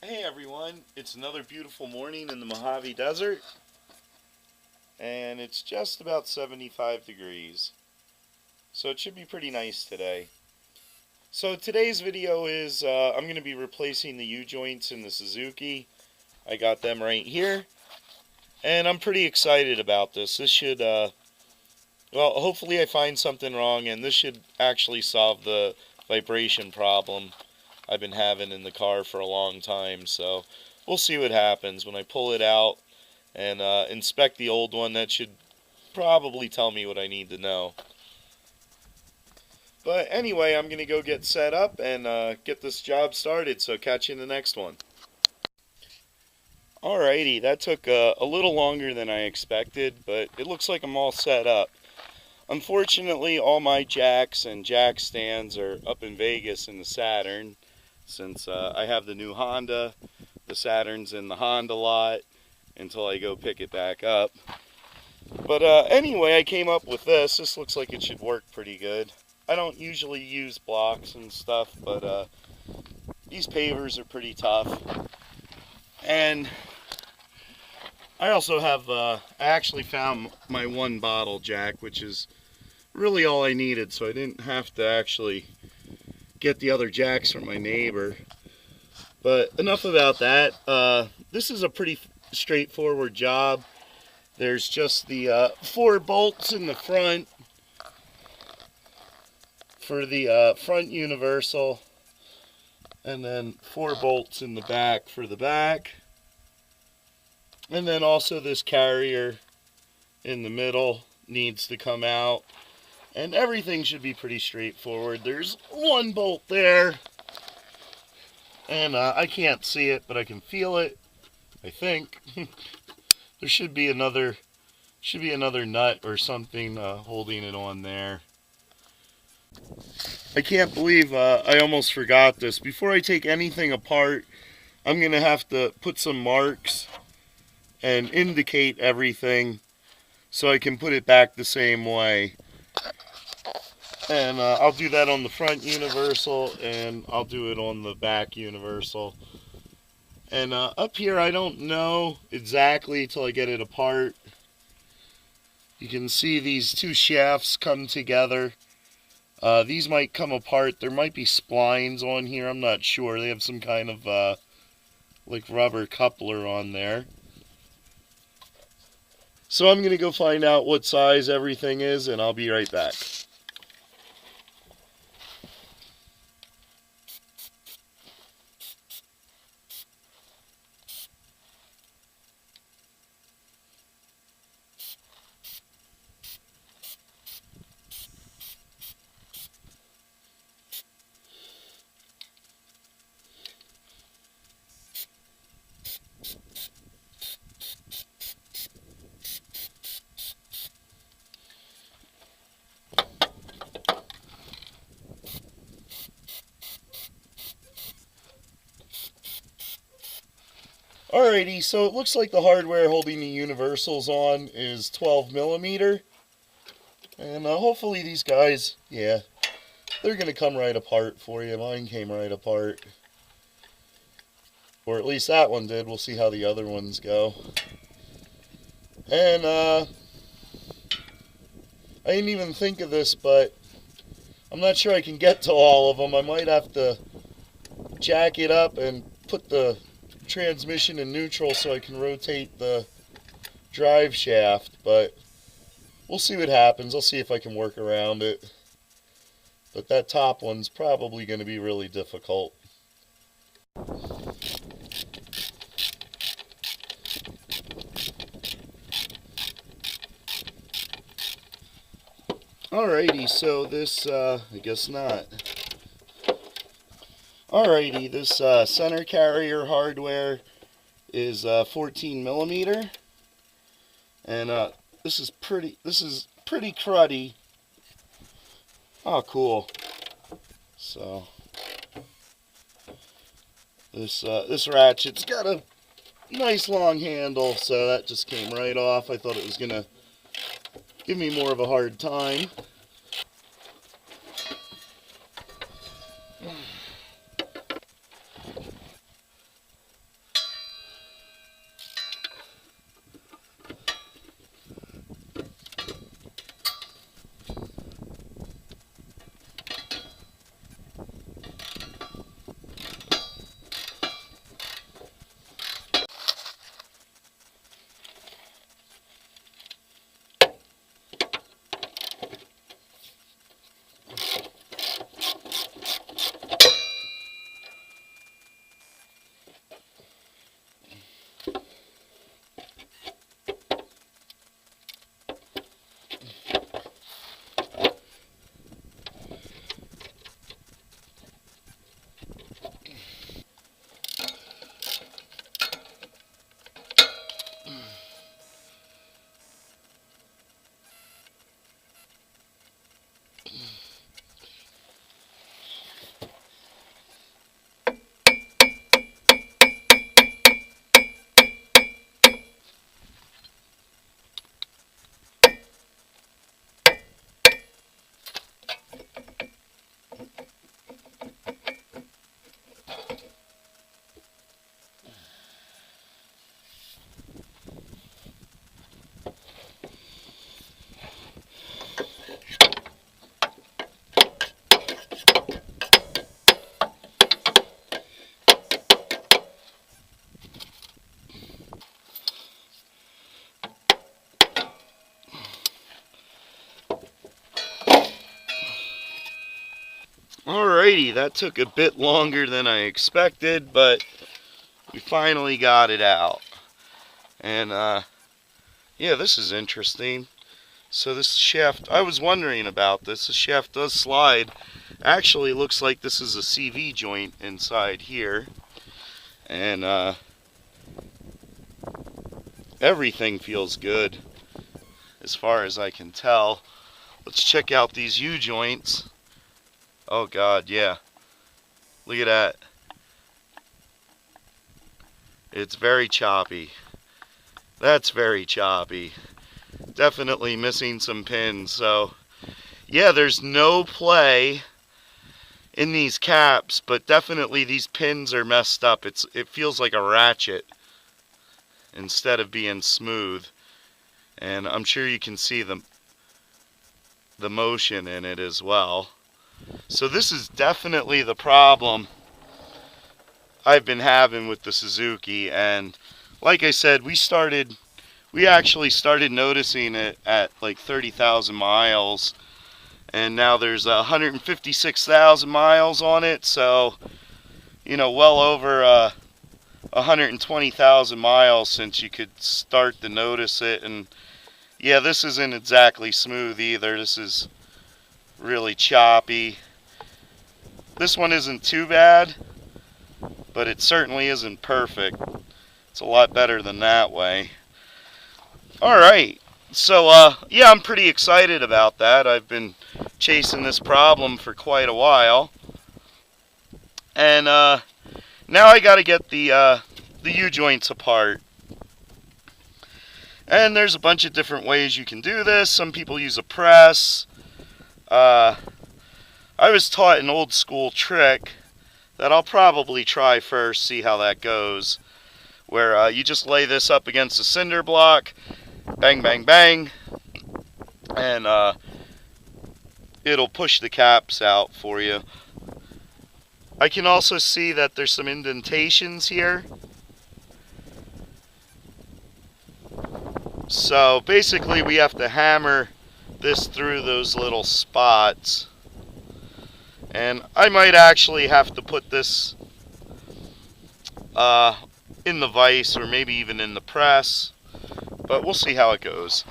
Hey everyone, it's another beautiful morning in the Mojave Desert, and it's just about 75 degrees, so it should be pretty nice today. So today's video is I'm going to be replacing the U joints in the Suzuki. I got them right here, and I'm pretty excited about this. This should, well, hopefully I find something wrong, and this should actually solve the vibration problem I've been having in the car for a long time, so we'll see what happens when I pull it out and inspect the old one. That should probably tell me what I need to know. But anyway, I'm going to go get set up and get this job started, so catch you in the next one. Alrighty, that took a little longer than I expected, but it looks like I'm all set up. Unfortunately, all my jacks and jack stands are up in Vegas in the Saturn, since I have the new Honda. The Saturn's in the Honda lot until I go pick it back up. But anyway, I came up with this. This looks like it should work pretty good. I don't usually use blocks and stuff, but these pavers are pretty tough. And I also have, I actually found my one bottle jack, which is really all I needed, so I didn't have to actually get the other jacks from my neighbor. But enough about that. This is a pretty straightforward job. There's just the 4 bolts in the front for the front universal, and then 4 bolts in the back for the back, and then also this carrier in the middle needs to come out, and everything should be pretty straightforward. There's 1 bolt there, and I can't see it, but I can feel it, I think. There should be another nut or something holding it on there. I can't believe I almost forgot this. Before I take anything apart, I'm going to have to put some marks and indicate everything so I can put it back the same way. And I'll do that on the front universal, and I'll do it on the back universal. And up here, I don't know exactly till I get it apart. You can see these 2 shafts come together. These might come apart. There might be splines on here. I'm not sure. They have some kind of like rubber coupler on there. So I'm going to go find out what size everything is, and I'll be right back. Alrighty, so it looks like the hardware holding the universals on is 12 millimeter. And hopefully these guys, yeah, they're going to come right apart for you. Mine came right apart. Or at least that one did. We'll see how the other ones go. And I didn't even think of this, but I'm not sure I can get to all of them. I might have to jack it up and put the transmission in neutral so I can rotate the drive shaft, but we'll see what happens. I'll see if I can work around it. But that top one's probably going to be really difficult. Alrighty, so this, I guess not. Alrighty, this center carrier hardware is 14 millimeter, and this is pretty cruddy. Oh, cool. So this ratchet's got a nice long handle, so that just came right off. I thought it was gonna give me more of a hard time. Alrighty, that took a bit longer than I expected, but we finally got it out. And yeah, this is interesting. So this shaft, I was wondering about this. The shaft does slide. Actually, looks like this is a CV joint inside here. And everything feels good as far as I can tell. Let's check out these U joints. Oh God, yeah. Look at that. It's very choppy. That's very choppy. Definitely missing some pins. So yeah, there's no play in these caps, but definitely these pins are messed up. It feels like a ratchet instead of being smooth. And I'm sure you can see the motion in it as well. So this is definitely the problem I've been having with the Suzuki. And like I said, we actually started noticing it at like 30,000 miles, and now there's 156,000 miles on it, so you know, well over 120,000 miles since you could start to notice it. And yeah, this isn't exactly smooth either. This is really choppy. This one isn't too bad, but it certainly isn't perfect. It's a lot better than that way. Alright, so yeah, I'm pretty excited about that. I've been chasing this problem for quite a while. And now I gotta get the U joints apart. And there's a bunch of different ways you can do this. Some people use a press. I was taught an old school trick that I'll probably try first, see how that goes, where you just lay this up against a cinder block, bang, bang, bang, and it'll push the caps out for you. I can also see that there's some indentations here. So basically we have to hammer this through those little spots. And I might actually have to put this in the vise, or maybe even in the press, but we'll see how it goes.